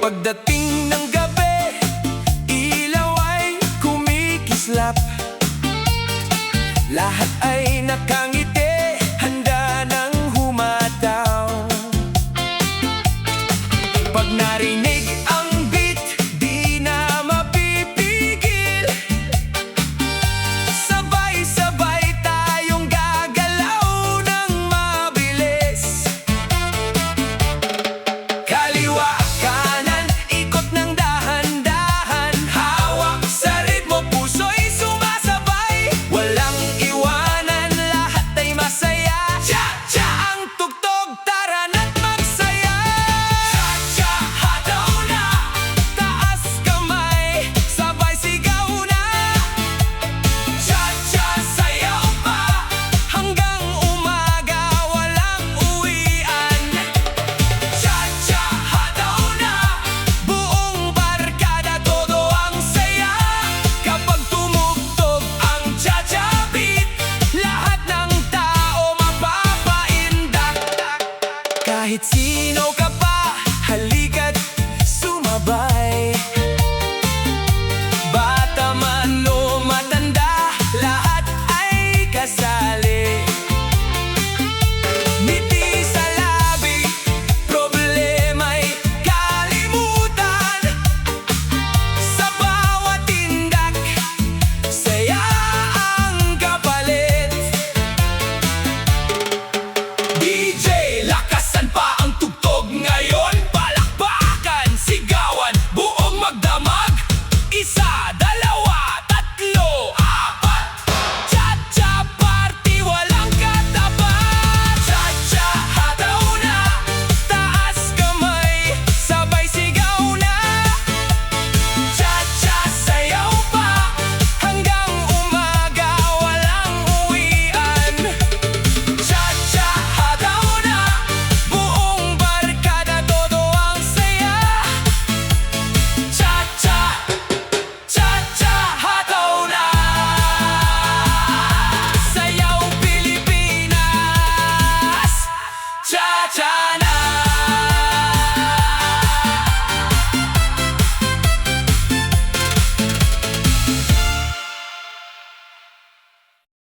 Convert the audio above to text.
Pagdating ng gabi, ilaw ay kumikislap. Lahat ay nakangiti, handa nang humataw. Pag narinig ang beat, di na mapipigil. Sabay-sabay tayong gagalaw ng mabilis. Kaliwa, kanan, ikot ng dahan-dahan. Hawak sa ritmo, puso'y sumasabay. Walang iwanan, lahat ay masaya. Cha-cha ang tugtog, tara na't magsaya. Cha-cha, hataw na, taas kamay, sabay sigaw na. Cha-cha, sayaw pa, hanggang umaga, walang uwian. Cha-cha, hataw na, buong barkada, todo ang saya. Kapag tumugtog ang cha-cha beat, lahat ng tao mapapaindak. Kahit sino ka pa, halika't sumabay. Bata man o matanda, lahat ay kasali. Ngiti sa labi, problema'y kalimutan. Sa bawat tindak, saya ang kapalit. DJ, lakasan pa ang tugtog ngayon. Palakpakan, sigawan, buong magdamag. Isa, dalawa, tatlo, apat. Cha-cha party, walang katapat. Cha-cha, hataw na, taas kamay, sabay sigaw na. Cha-cha, sayaw pa, hanggang umaga, walang uwian. Cha-cha, hataw na, buong barkada, todo ang saya. Cha-cha, cha-cha, hataw na. Sayaw Pilipinas, cha-cha na.